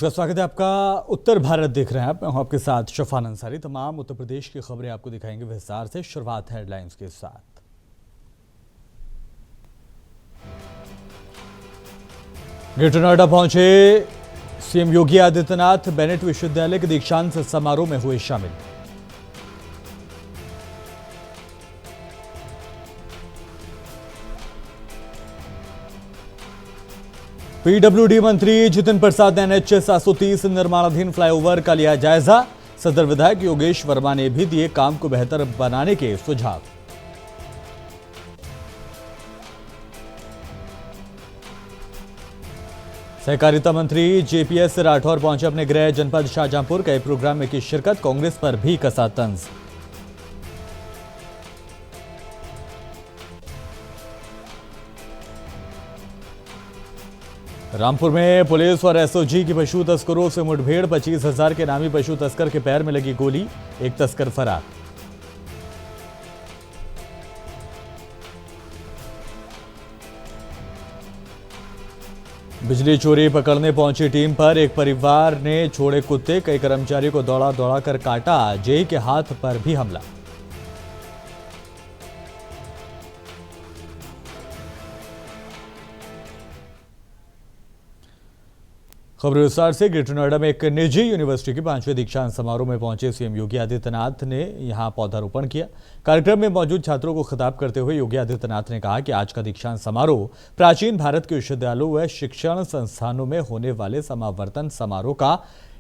नमस्कार, स्वागत है आपका। उत्तर भारत देख रहे हैं आप, मैं हूं आपके साथ शफान अंसारी। तमाम उत्तर प्रदेश की खबरें आपको दिखाएंगे विस्तार से। शुरुआत हेडलाइंस के साथ। ग्रेटर नोएडा पहुंचे सीएम योगी आदित्यनाथ, बेनेट विश्वविद्यालय के दीक्षांत समारोह में हुए शामिल। पीडब्ल्यूडी मंत्री जितिन प्रसाद ने NH 730 निर्माणाधीन फ्लाईओवर का लिया जायजा। सदर विधायक योगेश वर्मा ने भी दिए काम को बेहतर बनाने के सुझाव। सहकारिता मंत्री JPS राठौर पहुंचे अपने गृह जनपद शाहजहांपुर। कई प्रोग्राम में की शिरकत, कांग्रेस पर भी कसा तंज। रामपुर में पुलिस और SOG की पशु तस्करों से मुठभेड़। 25,000 के नामी पशु तस्कर के पैर में लगी गोली, एक तस्कर फरार। बिजली चोरी पकड़ने पहुंची टीम पर एक परिवार ने छोड़े कुत्ते। कई कर्मचारियों को दौड़ा दौड़ा कर काटा। जेई के हाथ पर भी हमला। खबर विस्तार से। ग्रेटर नोएडा में एक निजी यूनिवर्सिटी के 5वें दीक्षांत समारोह में पहुंचे सीएम योगी आदित्यनाथ ने यहां पौधारोपण किया। कार्यक्रम में मौजूद छात्रों को खिताब करते हुए योगी आदित्यनाथ ने कहा कि आज का दीक्षांत समारोह प्राचीन भारत के विश्वविद्यालयों व शिक्षण संस्थानों में होने वाले समावर्तन समारोह का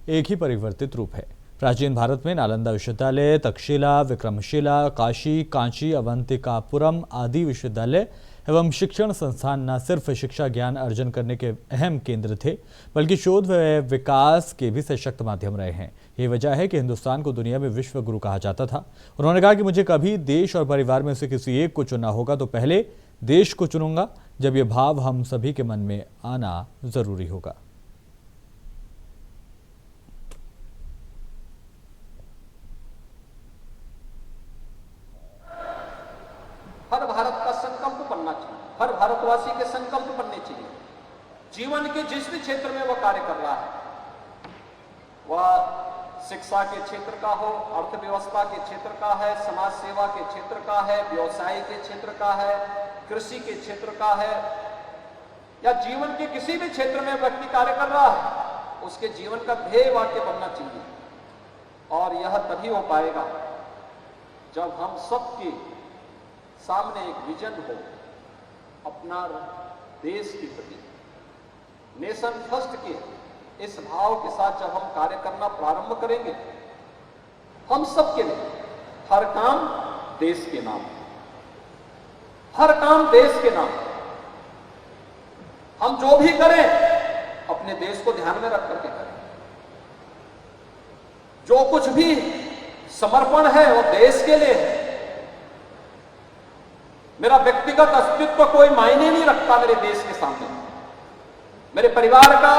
एक ही परिवर्तित रूप है। प्राचीन भारत में नालंदा विश्वविद्यालय, तक्षशिला, विक्रमशिला, काशी, कांची, अवंतिकापुरम आदि विश्वविद्यालय एवं शिक्षण संस्थान न सिर्फ शिक्षा ज्ञान अर्जन करने के अहम केंद्र थे, बल्कि शोध व विकास के भी सशक्त माध्यम रहे हैं। यही वजह है कि हिंदुस्तान को दुनिया में विश्व गुरु कहा जाता था। उन्होंने कहा कि मुझे कभी देश और परिवार में से किसी एक को चुनना होगा तो पहले देश को चुनूंगा। जब यह भाव हम सभी के मन में आना जरूरी होगा। हर भारत का संकल्प बनना चाहिए, हर भारतवासी के संकल्प बनने चाहिए। जीवन के जिस भी क्षेत्र में वह कार्य कर रहा है, वह शिक्षा के क्षेत्र का हो, अर्थव्यवस्था के क्षेत्र का है, समाज सेवा के क्षेत्र का है, व्यवसाय के क्षेत्र का है, कृषि के क्षेत्र का है, या जीवन के किसी भी क्षेत्र में व्यक्ति कार्य कर रहा है, उसके जीवन का ध्येय वाक्य बनना चाहिए। और यह तभी हो पाएगा जब हम सबके सामने एक विजन हो अपना देश के प्रति, नेशन फर्स्ट के इस भाव के साथ जब हम कार्य करना प्रारंभ करेंगे, हम सबके लिए हर काम देश के नाम, हर काम देश के नाम। हम जो भी करें अपने देश को ध्यान में रख करके करें। जो कुछ भी समर्पण है वो देश के लिए है। मेरा व्यक्तिगत अस्तित्व कोई मायने नहीं रखता मेरे देश के सामने, मेरे परिवार का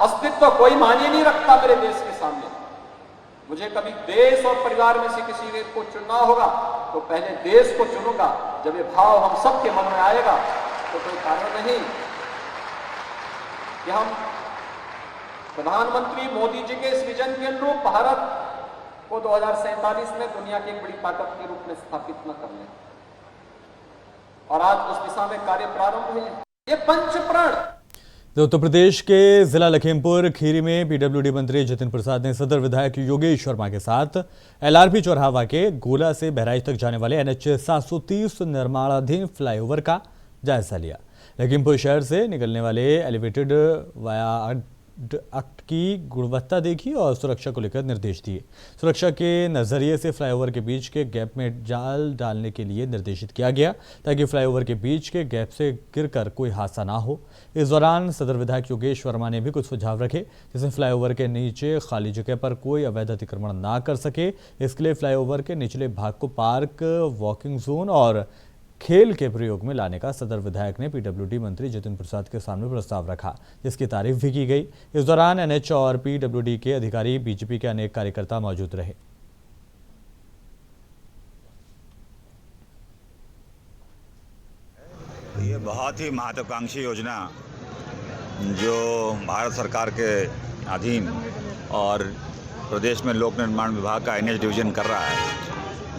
अस्तित्व कोई मायने नहीं रखता मेरे देश के सामने। मुझे कभी देश और परिवार में से किसी एक को चुनना होगा तो पहले देश को चुनूंगा। जब ये भाव हम सबके मन में आएगा तो कोई कारण नहीं कि हम प्रधानमंत्री मोदी जी के इस विजन के अनुरूप भारत को 2047 में दुनिया की एक बड़ी ताकत के रूप में स्थापित न कर लें। और आज उस दिशा में कार्य प्रारंभ हुए। ये पंचप्रण। उत्तर प्रदेश के जिला लखीमपुर खीरी में पीडब्ल्यूडी मंत्री जितिन प्रसाद ने सदर विधायक योगेश वर्मा के साथ LRP चौराहा के गोला से बहराइच तक जाने वाले NH 730 निर्माणाधीन फ्लाईओवर का जायजा लिया। लखीमपुर शहर से निकलने वाले एलिवेटेड वायाडक्ट की गुणवत्ता देखी और सुरक्षा को लेकर निर्देश दिए। सुरक्षा के नजरिए से फ्लाईओवर के बीच के गैप में जाल डालने के लिए निर्देशित किया गया ताकि फ्लाईओवर के बीच के गैप से गिरकर कोई हादसा ना हो। इस दौरान सदर विधायक योगेश वर्मा ने भी कुछ सुझाव रखे, जिसमें फ्लाईओवर के नीचे खाली जगह पर कोई अवैध अतिक्रमण ना कर सके। इसके लिए फ्लाईओवर के निचले भाग को पार्क, वॉकिंग जोन और खेल के प्रयोग में लाने का सदर विधायक ने पीडब्ल्यूडी मंत्री जितिन प्रसाद के सामने प्रस्ताव रखा, जिसकी तारीफ भी की गई। इस दौरान NH और पीडब्ल्यूडी के अधिकारी, बीजेपी के अनेक कार्यकर्ता मौजूद रहे। ये बहुत ही महत्वाकांक्षी योजना जो भारत सरकार के अधीन और प्रदेश में लोक निर्माण विभाग का NH डिवीज़न कर रहा है।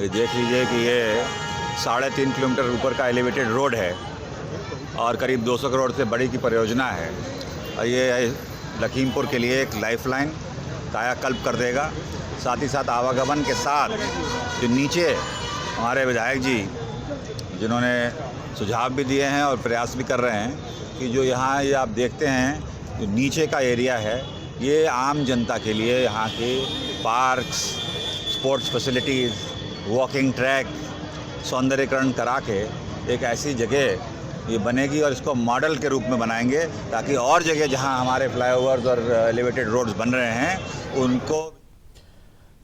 ये देख लीजिए कि ये 3.5 किलोमीटर ऊपर का एलिवेटेड रोड है और करीब 200 करोड़ से बड़ी की परियोजना है और ये लखीमपुर के लिए एक लाइफलाइन कायाकल्प कर देगा। साथ ही साथ आवागमन के साथ जो नीचे हमारे विधायक जी जिन्होंने सुझाव भी दिए हैं और प्रयास भी कर रहे हैं कि जो यहाँ ये आप देखते हैं जो नीचे का एरिया है ये आम जनता के लिए यहाँ के parks, sports facilities, walking track, सौंदर्यीकरण करा के एक ऐसी जगह ये बनेगी और इसको मॉडल के रूप में बनाएंगे ताकि और जगह जहाँ हमारे फ्लाईओवर्स और एलिवेटेड रोड्स बन रहे हैं उनको।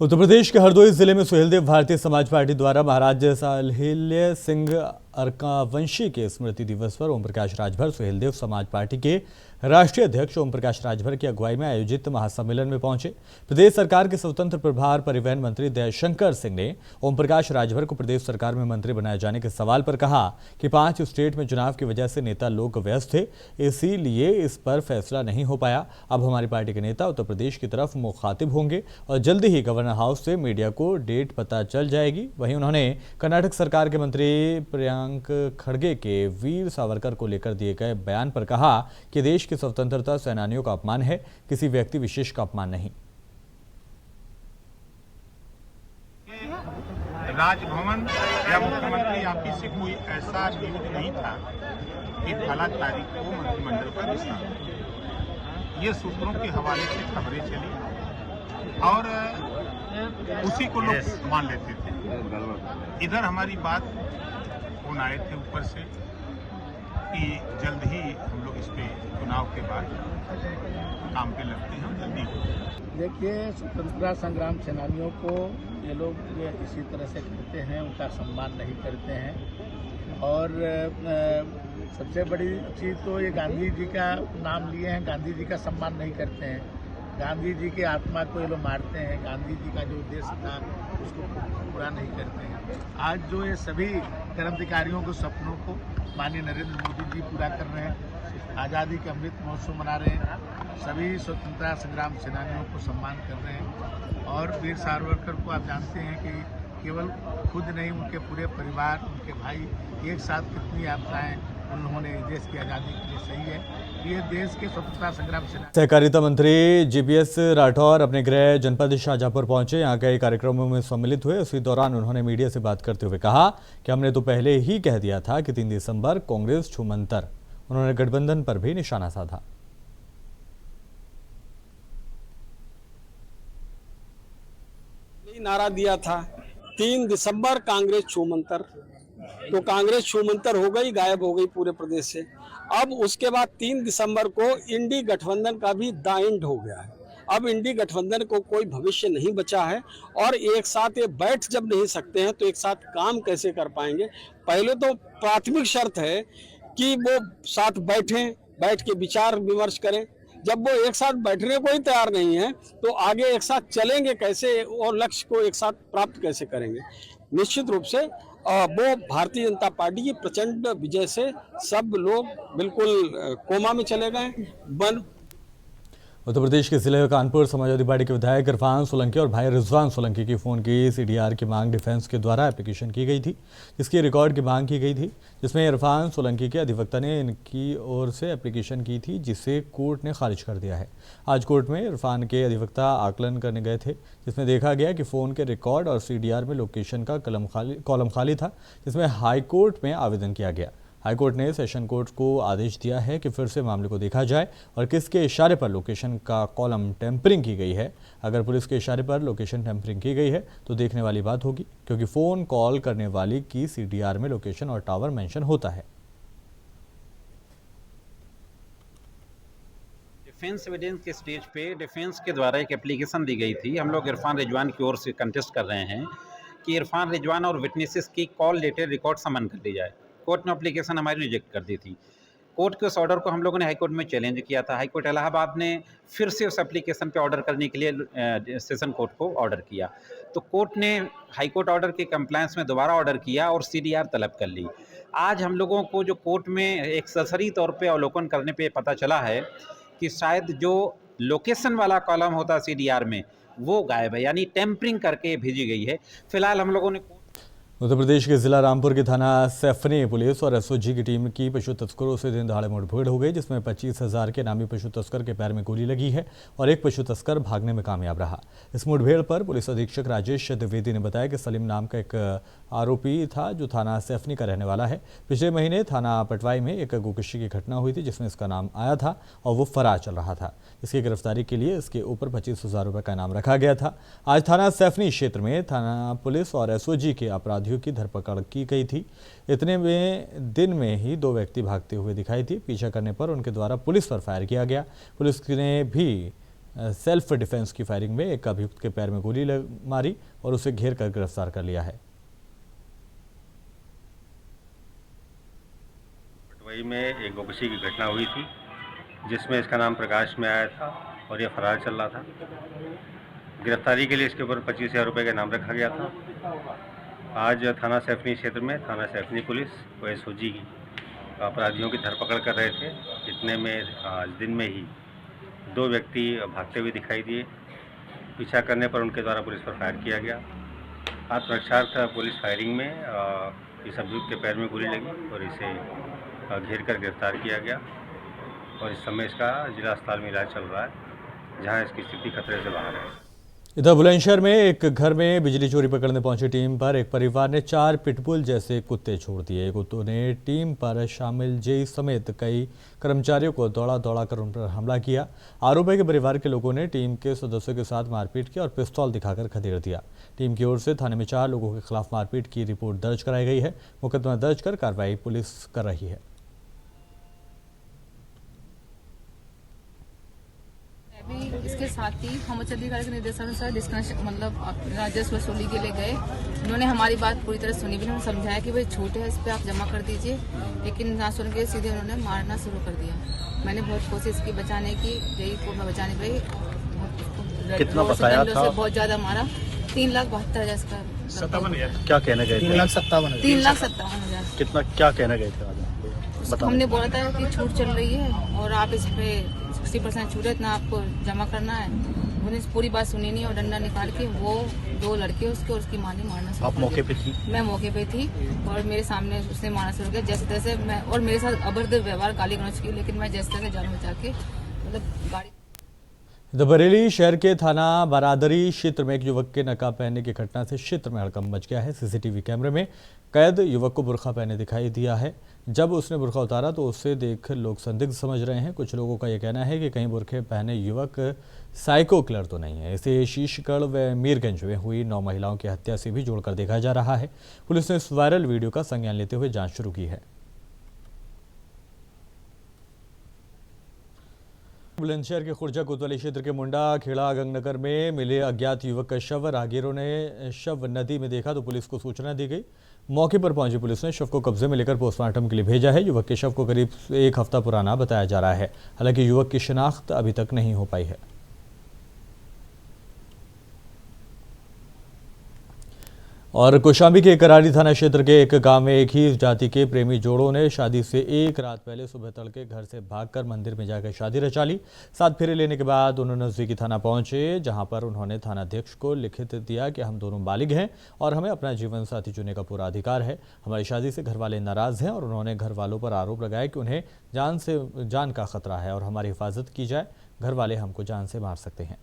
उत्तर प्रदेश के हरदोई जिले में सुहेलदेव भारतीय समाज पार्टी द्वारा महाराज साहिल्य सिंह अर्कावंशी के स्मृति दिवस पर ओम प्रकाश राजभर सुहेलदेव समाज पार्टी के राष्ट्रीय अध्यक्ष ओम प्रकाश राजभर की अगुवाई में आयोजित महासम्मेलन में पहुंचे। प्रदेश सरकार के स्वतंत्र प्रभार परिवहन मंत्री दयाशंकर सिंह ने ओम प्रकाश राजभर को प्रदेश सरकार में मंत्री बनाए जाने के सवाल पर कहा कि 5 स्टेट में चुनाव की वजह से नेता लोग व्यस्त थे, इसीलिए इस पर फैसला नहीं हो पाया। अब हमारी पार्टी के नेता उत्तर प्रदेश की तरफ मुखातिब होंगे और जल्द ही गवर्नर हाउस से मीडिया को डेट पता चल जाएगी। वहीं उन्होंने कर्नाटक सरकार के मंत्री प्रियंक खड़गे के वीर सावरकर को लेकर दिए गए बयान पर कहा कि देश के स्वतंत्रता सेनानियों का अपमान है, किसी व्यक्ति विशेष का अपमान नहीं। राजभवन या मुख्यमंत्री ऑफिस से कोई ऐसा न्यूज नहीं था कि फला तारीख को मंत्रिमंडल का विस्तार हो। ये सूत्रों के हवाले से खबरें चली और उसी को लोग मान लेते थे। इधर हमारी बात फोन आए थे ऊपर से कि जल्द ही हम लोग इस पे चुनाव के बाद काम पे लगते हैं, जल्दी। देखिए, स्वतंत्रता संग्राम सेनानियों को ये लोग इसी तरह से करते हैं, उनका सम्मान नहीं करते हैं। और सबसे बड़ी चीज़ तो ये गांधी जी का नाम लिए हैं, गांधी जी का सम्मान नहीं करते हैं। गांधी जी की आत्मा को ये लोग मारते हैं, गांधी जी का जो उद्देश्य था उसको पूरा नहीं करते हैं। आज जो ये सभी क्रांतिकारियों के सपनों को माननीय नरेंद्र मोदी जी पूरा कर रहे हैं, आज़ादी के अमृत महोत्सव मना रहे हैं, सभी स्वतंत्रता संग्राम सेनानियों को सम्मान कर रहे हैं। और वीर सावरकर को आप जानते हैं कि केवल खुद नहीं, उनके पूरे परिवार, उनके भाई एक साथ कितनी यात्राएं उन्होंने देश की आज़ादी के लिए सही है। ये देश के स्वतंत्रता संग्राम सेनानी। सहकारिता मंत्री जीपीएस राठौर अपने गृह जनपद शाहजहांपुर पहुंचे, यहां कई कार्यक्रमों में सम्मिलित हुए। उसी दौरान उन्होंने मीडिया से बात करते हुए कहा कि हमने तो पहले ही कह दिया था कि 3 दिसंबर कांग्रेस छूमंतर। उन्होंने गठबंधन पर भी निशाना साधा। नारा दिया था 3 दिसंबर कांग्रेस छूमंतर, तो कांग्रेस छूमंतर हो गई, गायब हो गई पूरे प्रदेश से। अब उसके बाद 3 दिसंबर को इंडी गठबंधन का भी द एंड हो गया है। अब इंडी गठबंधन को कोई भविष्य नहीं बचा है और एक साथ ये बैठ जब नहीं सकते हैं तो एक साथ काम कैसे कर पाएंगे। पहले तो प्राथमिक शर्त है कि वो साथ बैठें, बैठ के विचार विमर्श करें। जब वो एक साथ बैठने को ही तैयार नहीं है तो आगे एक साथ चलेंगे कैसे और लक्ष्य को एक साथ प्राप्त कैसे करेंगे। निश्चित रूप से वो भारतीय जनता पार्टी की प्रचंड विजय से सब लोग बिल्कुल कोमा में चले गए। उत्तर प्रदेश के जिले कानपुर समाजवादी पार्टी के विधायक इरफान सोलंकी और भाई रिजवान सोलंकी की फ़ोन की सीडीआर की मांग डिफेंस के द्वारा एप्लीकेशन की गई थी, जिसकी रिकॉर्ड की मांग की गई थी, जिसमें इरफान सोलंकी के अधिवक्ता ने इनकी ओर से एप्लीकेशन की थी, जिसे कोर्ट ने खारिज कर दिया है। आज कोर्ट में इरफान के अधिवक्ता आकलन करने गए थे, जिसमें देखा गया कि फ़ोन के रिकॉर्ड और सीडीआर में लोकेशन का कॉलम खाली था, जिसमें हाईकोर्ट में आवेदन किया गया। हाईकोर्ट ने सेशन कोर्ट को आदेश दिया है कि फिर से मामले को देखा जाए और किसके इशारे पर लोकेशन का कॉलम टेम्परिंग की गई है। अगर पुलिस के इशारे पर लोकेशन टेम्परिंग की गई है तो देखने वाली बात होगी, क्योंकि फ़ोन कॉल करने वाली की सीडीआर में लोकेशन और टावर मेंशन होता है। डिफेंस एविडेंस के स्टेज पे डिफेंस के द्वारा एक एप्लीकेशन दी गई थी। हम लोग इरफान रिजवान की ओर से कंटेस्ट कर रहे हैं कि इरफान रिजवान और विटनेसेस की कॉल लेटर रिकॉर्ड समन कर ली जाए। कोर्ट ने एप्लीकेशन हमारी रिजेक्ट कर दी थी। कोर्ट के उस ऑर्डर को हम लोगों ने हाईकोर्ट में चैलेंज किया था। हाईकोर्ट इलाहाबाद ने फिर से उस एप्लीकेशन पे ऑर्डर करने के लिए सेशन कोर्ट को ऑर्डर किया, तो कोर्ट ने हाईकोर्ट ऑर्डर के कंप्लायंस में दोबारा ऑर्डर किया और सीडीआर तलब कर ली। आज हम लोगों को जो कोर्ट में एक सरसरी तौर पे अवलोकन करने पे पता चला है कि शायद जो लोकेशन वाला कॉलम होता CDR में वो गायब है, यानी टेम्परिंग करके भेजी गई है। फिलहाल हम लोगों ने उत्तर प्रदेश के जिला रामपुर की थाना सैफनी पुलिस और एसओजी की टीम की पशु तस्करों से दिन दहाड़े मुठभेड़ हो गई, जिसमें 25,000 के नामी पशु तस्कर के पैर में गोली लगी है और एक पशु तस्कर भागने में कामयाब रहा। इस मुठभेड़ पर पुलिस अधीक्षक राजेश द्विवेदी ने बताया कि सलीम नाम का एक आरोपी था जो थाना सैफनी का रहने वाला है। पिछले महीने थाना पटवाई में एक गोकशी की घटना हुई थी जिसमें इसका नाम आया था और वो फरार चल रहा था। इसकी गिरफ्तारी के लिए इसके ऊपर 25,000 रुपये का इनाम रखा गया था। आज थाना सैफनी क्षेत्र में थाना पुलिस और एसओजी के अपराधियों की धरपकड़ की गई थी। इतने में दिन में ही 2 व्यक्ति भागते हुए दिखाई थी। पीछा करने पर उनके द्वारा पुलिस पर फायर किया गया। पुलिस ने भी सेल्फ डिफेंस की फायरिंग में एक अभियुक्त के पैर में गोली मारी और उसे घेर कर गिरफ्तार कर लिया है। पटवाई में एक गोकशी की घटना हुई थी जिसमें इसका नाम प्रकाश में आया था और ये फरार चल रहा था। गिरफ्तारी के लिए इसके ऊपर 25,000 रुपये का इनाम रखा गया था। आज थाना सैफनी क्षेत्र में थाना सैफनी पुलिस व एसओजी की अपराधियों की धरपकड़ कर रहे थे। इतने में आज दिन में ही 2 व्यक्ति भागते हुए दिखाई दिए। पीछा करने पर उनके द्वारा पुलिस पर फायर किया गया। आत्मरक्षार्थ पुलिस फायरिंग में इस अभियुक्त के पैर में गोली लगी और इसे घेर कर गिरफ्तार किया गया और इस समय इसका जिला अस्पताल में इलाज चल रहा है, जहां इसकी स्थिति खतरे से बाहर है। इधर बुलंदशहर में एक घर में बिजली चोरी पकड़ने पहुंची टीम पर एक परिवार ने 4 पिटबुल जैसे कुत्ते छोड़ दिए। कुत्तों ने टीम पर शामिल जेई समेत कई कर्मचारियों को दौड़ा कर उन पर हमला किया। आरोप है कि परिवार के लोगों ने टीम के सदस्यों के साथ मारपीट की और पिस्तौल दिखाकर खदेड़ दिया। टीम की ओर से थाने में 4 लोगों के खिलाफ मारपीट की रिपोर्ट दर्ज कराई गई है। मुकदमा दर्ज कर कार्रवाई पुलिस कर रही है। इसके साथ ही हम उच्च अधिकारी के निर्देशानुसार मतलब राजस्व वसूली के लिए गए। उन्होंने हमारी बात पूरी तरह सुनी भी, उन्होंने समझाया कि भाई छोटे है, इस पे आप जमा कर दीजिए, लेकिन ना सुन के सीधे उन्होंने मारना शुरू कर दिया। मैंने बहुत कोशिश की बचाने की, यही को मैं बचाने गई। कितना बताया था? बहुत ज्यादा मारा। 3,72,000 का। क्या कहने गए? 3,57,000। कितना क्या कहने गए थे? हमने बोला था कि छूट चल रही है और आप इस पे 60% छूट है, इतना आपको जमा करना है। उन्होंने पूरी बात सुनी नहीं और डंडा निकाल के वो 2 लड़के उसके और उसकी माँ ने मारना शुरू कर दिया। आप मौके पे थी? मैं मौके पे थी और मेरे सामने उसने मारना शुरू किया जैसे तैसे। मैं और मेरे साथ अभद्र व्यवहार, गाली गलौज की, लेकिन मैं जैसे तैसे जान बचा के मतलब गाड़ी। बरेली शहर के थाना बरादरी क्षेत्र में एक युवक के नकाब पहनने की घटना से क्षेत्र में हड़कंप मच गया है। सीसीटीवी कैमरे में कैद युवक को बुर्का पहने दिखाई दिया है। जब उसने बुर्का उतारा तो उसे देख लोग संदिग्ध समझ रहे हैं। कुछ लोगों का यह कहना है कि कहीं बुर्के पहने युवक साइको किलर तो नहीं है। इसे शीशगढ़ व मीरगंज में हुई 9 महिलाओं की हत्या से भी जोड़कर देखा जा रहा है। पुलिस ने इस वायरल वीडियो का संज्ञान लेते हुए जांच शुरू की है। बुलंदशहर के खुर्जा कोतवाली क्षेत्र के मुंडा खेड़ा गंगनगर में मिले अज्ञात युवक का शव राहगीरों ने शव नदी में देखा तो पुलिस को सूचना दी गई। मौके पर पहुंची पुलिस ने शव को कब्जे में लेकर पोस्टमार्टम के लिए भेजा है। युवक के शव को करीब 1 हफ्ता पुराना बताया जा रहा है। हालांकि युवक की शिनाख्त अभी तक नहीं हो पाई है। और कौशाम्बी के करारी थाना क्षेत्र के एक गांव में एक ही जाति के प्रेमी जोड़ों ने शादी से 1 रात पहले सुबह तड़के घर से भागकर मंदिर में जाकर शादी रचा ली। 7 फेरे लेने के बाद उन्होंने नजदीकी थाना पहुंचे, जहां पर उन्होंने थानाध्यक्ष को लिखित दिया कि हम दोनों बालिग हैं और हमें अपना जीवन साथी चुनने का पूरा अधिकार है। हमारी शादी से घर वाले नाराज हैं और उन्होंने घर वालों पर आरोप लगाया कि उन्हें जान का खतरा है और हमारी हिफाजत की जाए, घर वाले हमको जान से मार सकते हैं।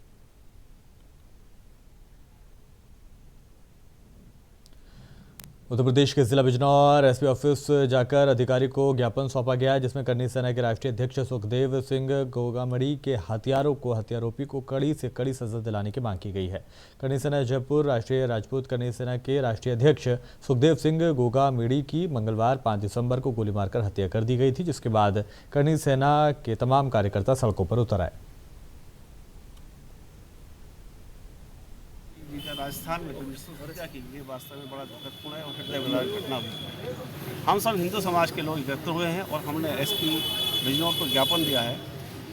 उत्तर प्रदेश के जिला बिजनौर एसपी ऑफिस जाकर अधिकारी को ज्ञापन सौंपा गया, जिसमें करनी सेना के राष्ट्रीय अध्यक्ष सुखदेव सिंह गोगामड़ी के हत्यारोपी को कड़ी से कड़ी सजा दिलाने की मांग की गई है। करनी सेना जयपुर राष्ट्रीय राजपूत करनी सेना के राष्ट्रीय अध्यक्ष सुखदेव सिंह गोगामड़ी की मंगलवार 5 दिसंबर को गोली मारकर हत्या कर दी गई थी, जिसके बाद करनी सेना के तमाम कार्यकर्ता सड़कों पर उतर आए। राजस्थान में हत्या की ये वास्तव में बड़ा दुखदपूर्ण है और हृदयविदारक घटना हुई। हम सब हिंदू समाज के लोग एकत्र हुए हैं और हमने एसपी बिजनौर को ज्ञापन दिया है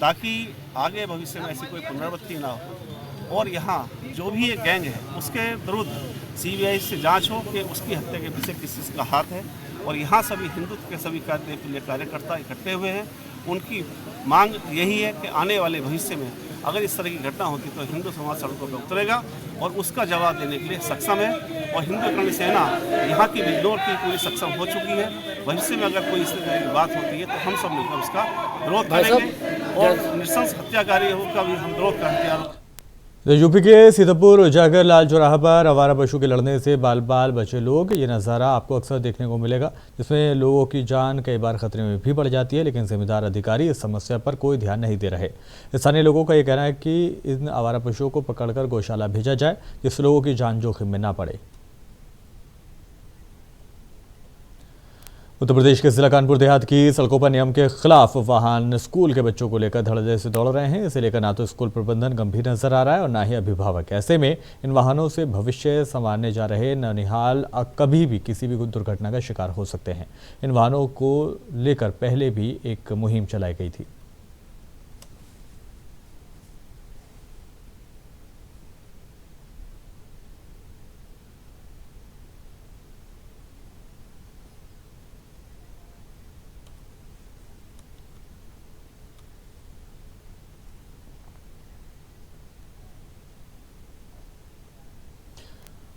ताकि आगे भविष्य में ऐसी कोई पुनरावृत्ति ना हो और यहाँ जो भी ये गैंग है उसके विरुद्ध सीबीआई से जांच हो कि उसकी हत्या के पीछे किस का हाथ है। और यहाँ सभी हिंदुत्व के सभी कार्यकर्ता इकट्ठे हुए हैं। उनकी मांग यही है कि आने वाले भविष्य में अगर इस तरह की घटना होती तो हिंदू समाज सड़कों पर उतरेगा और उसका जवाब देने के लिए सक्षम है। और हिंदू क्रांति सेना यहाँ की बिजनौर की पूरी सक्षम हो चुकी है। भविष्य में अगर कोई इस तरह की बात होती है तो हम सब मिलकर उसका विरोध करेंगे और नृशंस हत्याकारियों का भी हम विरोध करते हैं। यूपी के सीतापुर उजागर लाल चौराहा पर आवारा पशु के लड़ने से बाल बाल बचे लोग, ये नज़ारा आपको अक्सर देखने को मिलेगा, जिसमें लोगों की जान कई बार खतरे में भी पड़ जाती है, लेकिन जिम्मेदार अधिकारी इस समस्या पर कोई ध्यान नहीं दे रहे। स्थानीय लोगों का ये कहना है कि इन आवारा पशुओं को पकड़कर गौशाला भेजा जाए, जिससे लोगों की जान जोखिम में ना पड़े। उत्तर प्रदेश के जिला कानपुर देहात की सड़कों पर नियम के खिलाफ वाहन स्कूल के बच्चों को लेकर धड़ल्ले से दौड़ रहे हैं। इसे लेकर ना तो स्कूल प्रबंधन गंभीर नजर आ रहा है और ना ही अभिभावक। ऐसे में इन वाहनों से भविष्य संवारने जा रहे ननिहाल कभी भी किसी भी दुर्घटना का शिकार हो सकते हैं। इन वाहनों को लेकर पहले भी एक मुहिम चलाई गई थी।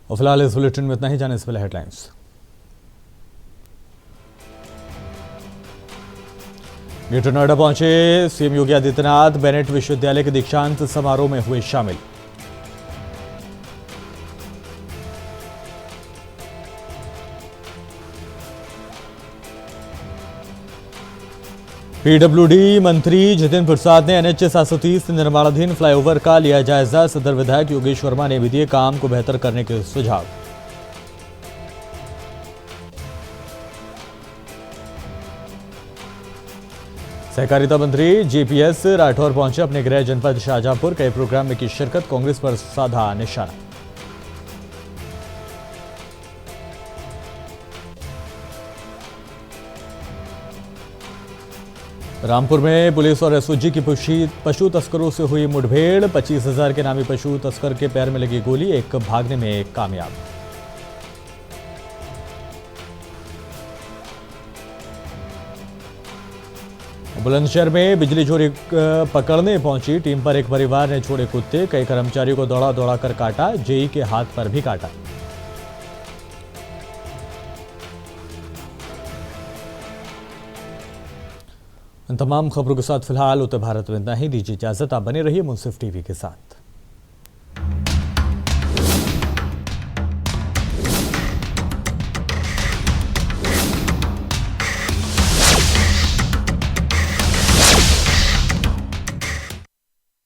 और फिलहाल इस बुलेटिन में इतना ही। जाने से पहले हेडलाइंस। ग्रेटर नोएडा पहुंचे सीएम योगी आदित्यनाथ, बेनेट विश्वविद्यालय के दीक्षांत समारोह में हुए शामिल। पीडब्ल्यूडी मंत्री जितिन प्रसाद ने NH 730 निर्माणाधीन फ्लाईओवर का लिया जायजा। सदर विधायक योगेश वर्मा ने भी दिए काम को बेहतर करने के सुझाव। सहकारिता मंत्री JPS राठौर पहुंचे अपने गृह जनपद शाहजहांपुर। कई प्रोग्राम में की शिरकत, कांग्रेस पर साधा निशाना। रामपुर में पुलिस और SOG की पशु तस्करों से हुई मुठभेड़। 25,000 के नामी पशु तस्कर के पैर में लगी गोली, एक भागने में कामयाब। बुलंदशहर में बिजली चोरी पकड़ने पहुंची टीम पर एक परिवार ने छोड़े कुत्ते। कई कर्मचारियों को दौड़ा दौड़ा कर काटा, जेई के हाथ पर भी काटा। इन तमाम खबरों के साथ फिलहाल उत्तर भारत में इतना ही। दीजिए इजाजत, आप बने रहिए मुंसिफ टीवी के साथ।